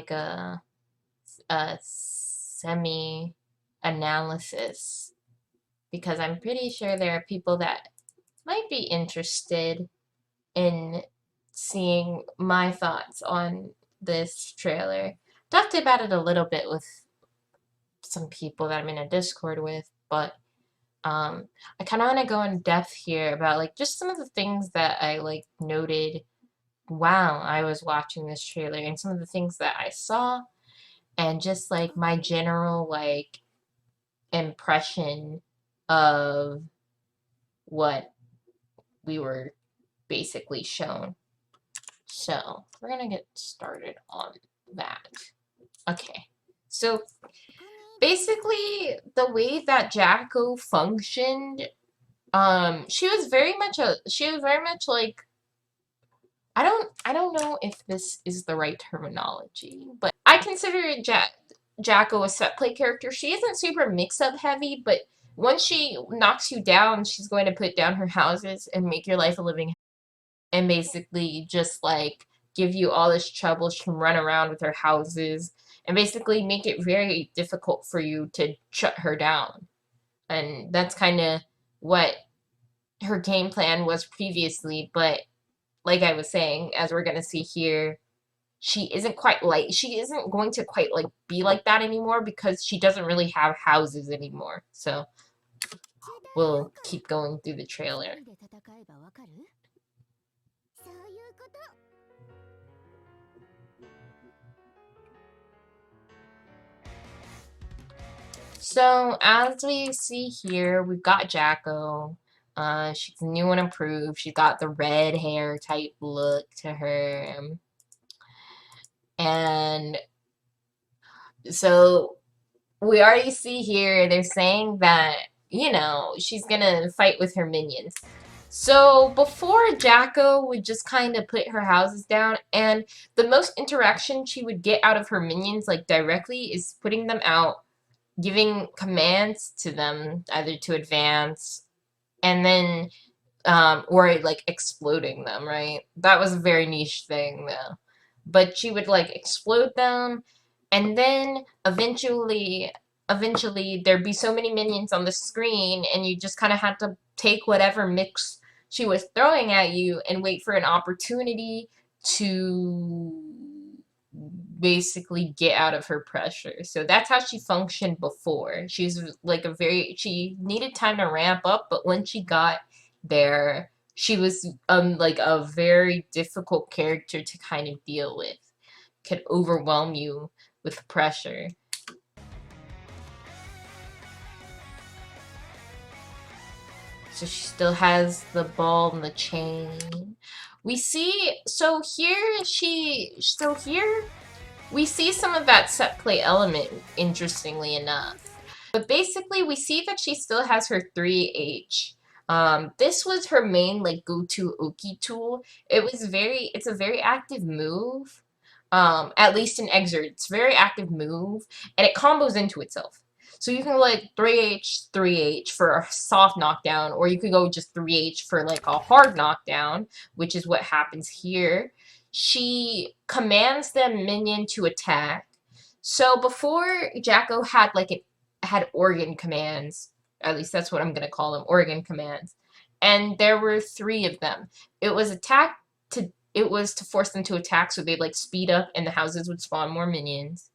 a semi analysis because I'm pretty sure there are people that might be interested in seeing my thoughts on this trailer. Talked about it a little bit with some people that I'm in a Discord with, but I kind of want to go in depth here about like just some of the things that I like noted while I was watching this trailer and some of the things that I saw and just like my general like impression of what we were basically shown. So we're gonna get started on that. Okay, so basically the way that Jacko functioned, she was very much like I don't know if this is the right terminology, but I consider Jacko a set play character. She isn't super mix-up heavy, but once she knocks you down, she's going to put down her houses and make your life a living hell and basically just like give you all this trouble. She can run around with her houses and basically make it very difficult for you to shut her down. And that's kind of what her game plan was previously, but like I was saying, as we're gonna see here, she isn't going to quite like be like that anymore because she doesn't really have houses anymore. So we'll keep going through the trailer. So as we see here, we've got Jacko. She's new and improved. She's got the red hair type look to her. And so we already see here they're saying that, you know, she's gonna fight with her minions. So before Jacko would just kind of put her houses down, and the most interaction she would get out of her minions, like directly, is putting them out, giving commands to them, either to advance, and then, or like exploding them, right? That was a very niche thing though. But she would like explode them, and then eventually there'd be so many minions on the screen and you just kind of had to take whatever mix she was throwing at you and wait for an opportunity to basically get out of her pressure. So that's how she functioned before. She needed time to ramp up, but when she got there, she was like a very difficult character to kind of deal with. Could overwhelm you with pressure. So she still has the ball and the chain. Here we see some of that set play element, interestingly enough. But basically we see that she still has her 3H. This was her main like go-to Oki tool. It's a very active move. At least in Exert, it's a very active move, and it combos into itself. So you can like 3H, 3H for a soft knockdown, or you could go just 3H for like a hard knockdown, which is what happens here. She commands the minion to attack. So before Jacko had organ commands, at least that's what I'm gonna call them, organ commands. And there were 3 of them. It was to force them to attack so they'd like speed up and the houses would spawn more minions.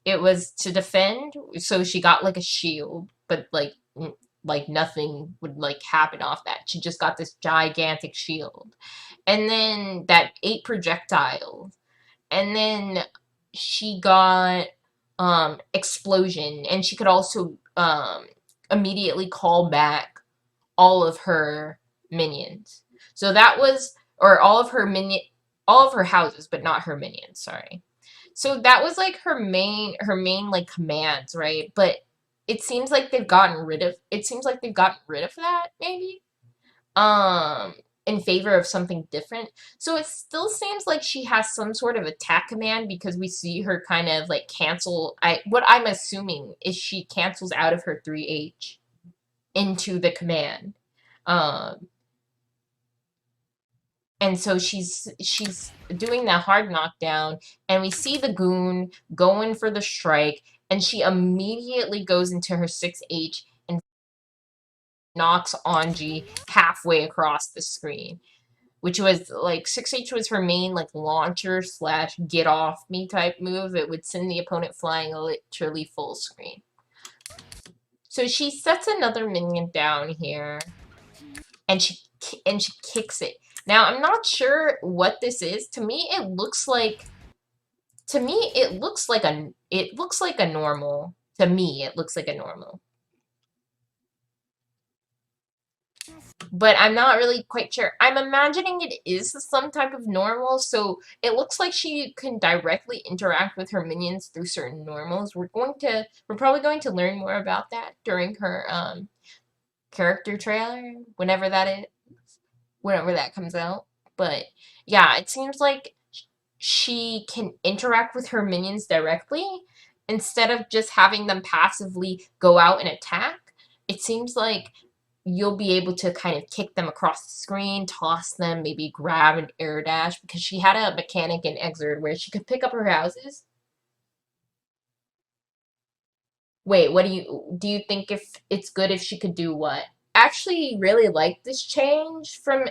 It was to defend, so she got like a shield, but like nothing would like happen off that. She just got this gigantic shield. And then that 8 projectiles. And then she got explosion, and she could also immediately call back all of her minions. So that was or all of her houses, but not her minions, sorry. So that was like her main like commands, right? But it seems like they've gotten rid of that maybe. In favor of something different. So it still seems like she has some sort of attack command because we see her kind of like what I'm assuming is she cancels out of her 3H into the command. Um and so she's doing that hard knockdown, and we see the goon going for the strike, and she immediately goes into her 6H and knocks Anji halfway across the screen, which was like 6H was her main like launcher slash get off me type move. It would send the opponent flying literally full screen. So she sets another minion down here, and she kicks it. Now I'm not sure what this is. To me, it looks like a normal. To me, it looks like a normal. But I'm not really quite sure. I'm imagining it is some type of normal, so it looks like she can directly interact with her minions through certain normals. We're probably going to learn more about that during her character trailer, whenever that comes out. But yeah, it seems like she can interact with her minions directly instead of just having them passively go out and attack. It seems like you'll be able to kind of kick them across the screen, toss them, maybe grab an air dash, because she had a mechanic in Exerd where she could pick up her houses. Wait, what do you think if it's good if she could do what? Actually really like this change from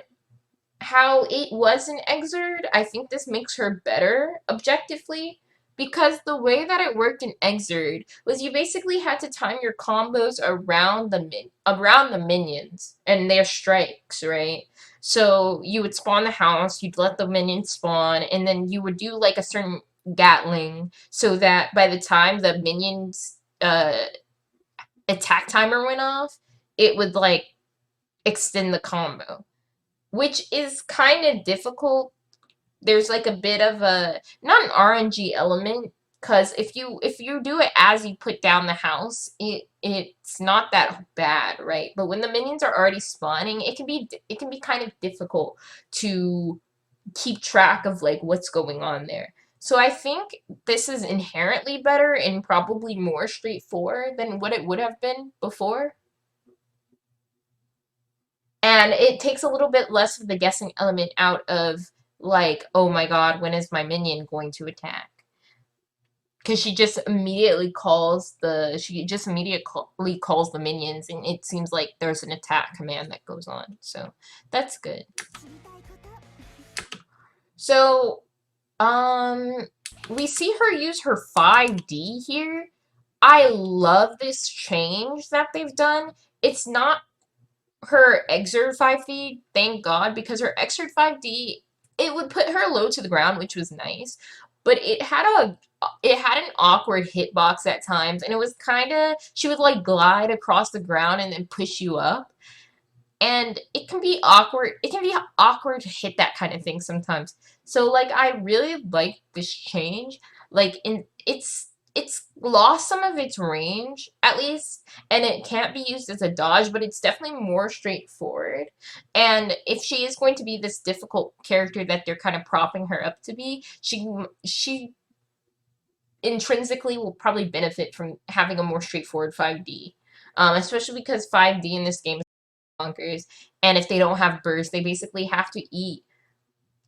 how it was in Exerd. I think this makes her better objectively, because the way that it worked in Exerd was you basically had to time your combos around the minions and their strikes, right? So you would spawn the house, you'd let the minions spawn, and then you would do like a certain Gatling so that by the time the minions attack timer went off, it would like extend the combo, which is kind of difficult. There's like a bit of a not an RNG element, because if you do it as you put down the house, it's not that bad, right? But when the minions are already spawning, it can be kind of difficult to keep track of like what's going on there. So I think this is inherently better and probably more straightforward than what it would have been before. And it takes a little bit less of the guessing element out of, like, oh my god, when is my minion going to attack? Because she just immediately calls the minions, and it seems like there's an attack command that goes on. So that's good. So, we see her use her 5D here. I love this change that they've done. It's not her Exert 5D, thank God, because her Exert 5D, it would put her low to the ground, which was nice, but it had an awkward hitbox at times, and it was kind of, she would like glide across the ground and then push you up, and it can be awkward. It can be awkward to hit that kind of thing sometimes. So like I really like this change. Like it's lost some of its range at least, and it can't be used as a dodge, but it's definitely more straightforward. And if she is going to be this difficult character that they're kind of propping her up to be, she intrinsically will probably benefit from having a more straightforward 5D. Especially because 5D in this game bonkers, and if they don't have burst, they basically have to eat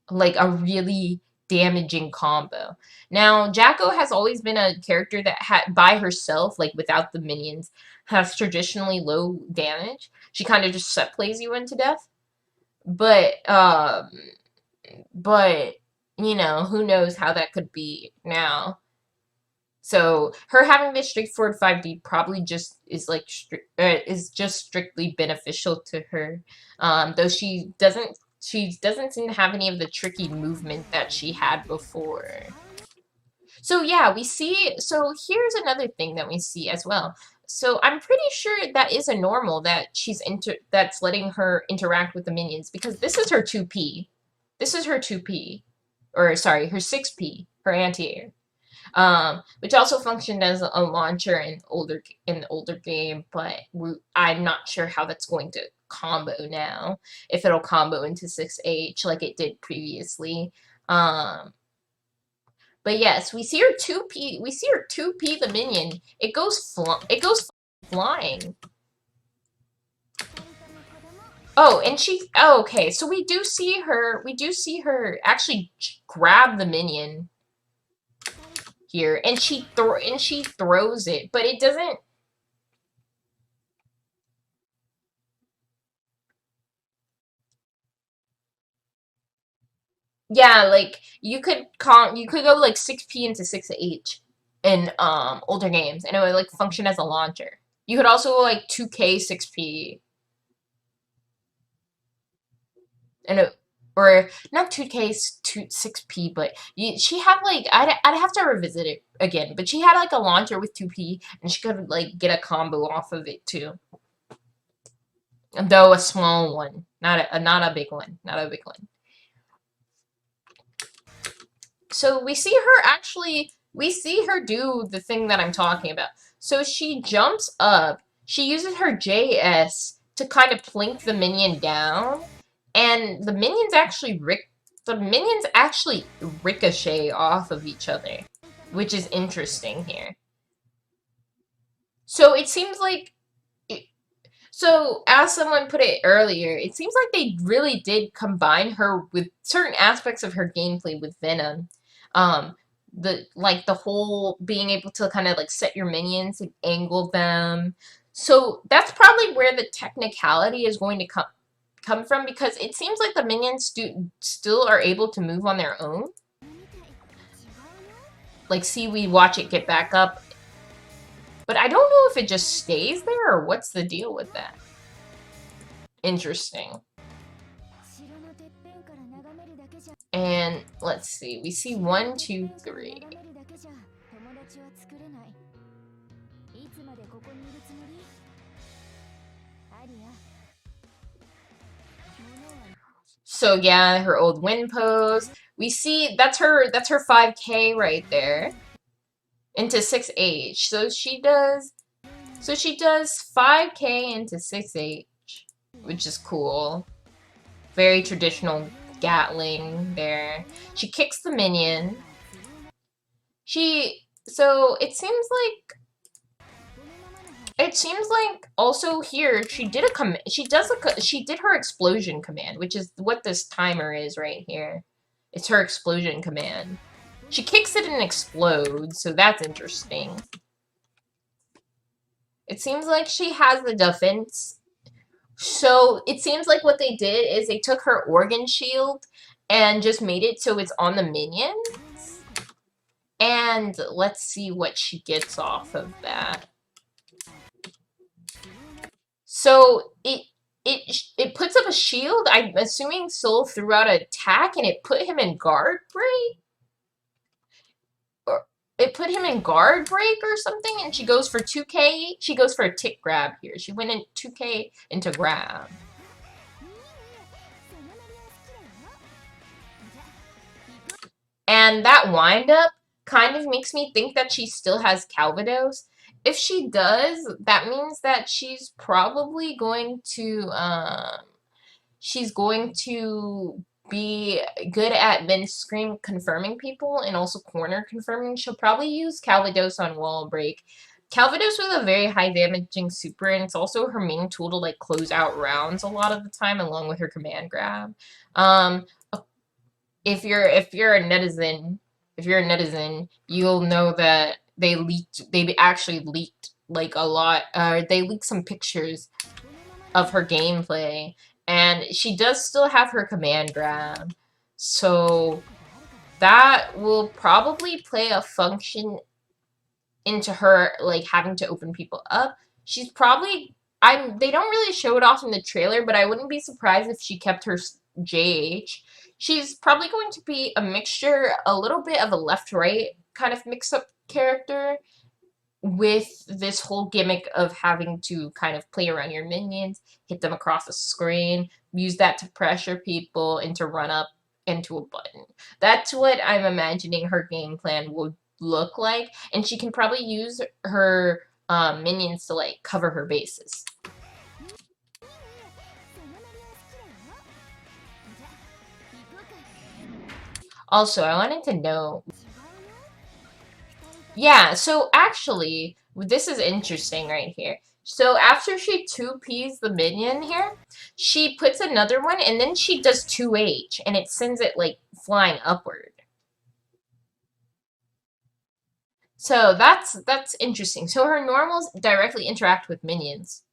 like a really damaging combo. Now, Jacko has always been a character that by herself, like without the minions, has traditionally low damage. She kind of just set plays you into death. But who knows how that could be now. So her having this straightforward 5D probably just is like is just strictly beneficial to her, though she doesn't seem to have any of the tricky movement that she had before. So yeah, we see. So here's another thing that we see as well. So I'm pretty sure that is a normal that that's letting her interact with the minions, because this is her 2P. This is her 2P, or sorry, her 6P, her anti-air. Which also functioned as a launcher in the older game, but I'm not sure how that's going to combo now. If it'll combo into 6H like it did previously. But yes, we see her 2P. We see her 2P the minion. It goes flying. Oh, and oh, okay, so we do see her actually grab the minion here, and she throws it, but it doesn't. Yeah, like you could go like 6P into 6H in older games, and it would like function as a launcher. You could also like 2K 6P and or not 2K 6P, but she had like I'd have to revisit it again, but she had like a launcher with 2P, and she could like get a combo off of it too. Though a small one, not a big one, not a big one. So we see her do the thing that I'm talking about. So she jumps up, she uses her JS to kind of plink the minion down, and the minions actually ricochet off of each other, which is interesting here. So it seems like so, as someone put it earlier, it seems like they really did combine her with certain aspects of her gameplay with Venom. Um, the whole being able to kind of like set your minions and angle them. So that's probably where the technicality is going to come from, because it seems like the minions still are able to move on their own. Like, see, we watch it get back up, but I don't know if it just stays there or what's the deal with that. Interesting. And let's see, we see 1, 2, 3. So yeah, her old win pose. We see that's her 5K right there into 6H. So she does 5K into 6H, which is cool. Very traditional Gatling there. She kicks the minion. So it seems like also here she did she did her explosion command, which is what this timer is right here. It's her explosion command. She kicks it and explodes, so that's interesting. It seems like she has the defense. So it seems like what they did is they took her organ shield and just made it so it's on the minion. And let's see what she gets off of that. So it puts up a shield. I'm assuming Soul threw out an attack and it put him in guard break? Or it put him in guard break or something, and she goes for 2K. She goes for a tick grab here. She went in 2K into grab. And that windup kind of makes me think that she still has Calvados. If she does, that means that she's probably going to be good at then scream confirming people and also corner confirming. She'll probably use Calvados on wall break. Calvados with a very high damaging super, and it's also her main tool to like close out rounds a lot of the time, along with her command grab. Um, if you're a netizen, you'll know that they actually leaked like a lot. They leaked some pictures of her gameplay, and she does still have her command grab, so that will probably play a function into her like having to open people up. She's probably they don't really show it off in the trailer, but I wouldn't be surprised if she kept her JH. She's probably going to be a mixture, a little bit of a left-right kind of mix-up character, with this whole gimmick of having to kind of play around your minions, hit them across the screen, use that to pressure people and to run up into a button. That's what I'm imagining her game plan would look like, and she can probably use her minions to like cover her bases. Also, I wanted to know. Yeah, so actually, this is interesting right here. So after she 2Ps the minion here, she puts another one and then she does 2H and it sends it like flying upward. So that's interesting. So her normals directly interact with minions.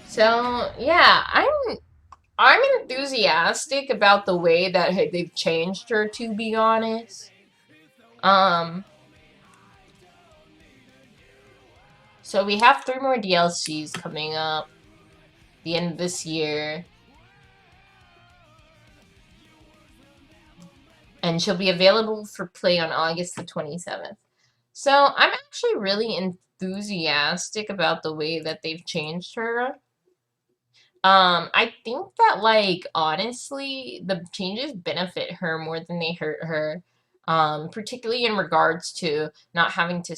So yeah, I'm enthusiastic about the way that they've changed her, to be honest. Um, so we have 3 more DLCs coming up the end of this year. And she'll be available for play on August the 27th. So I'm actually really enthusiastic about the way that they've changed her. I think that, like, honestly, the changes benefit her more than they hurt her. Particularly in regards to not having to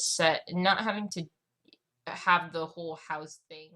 have the whole house thing.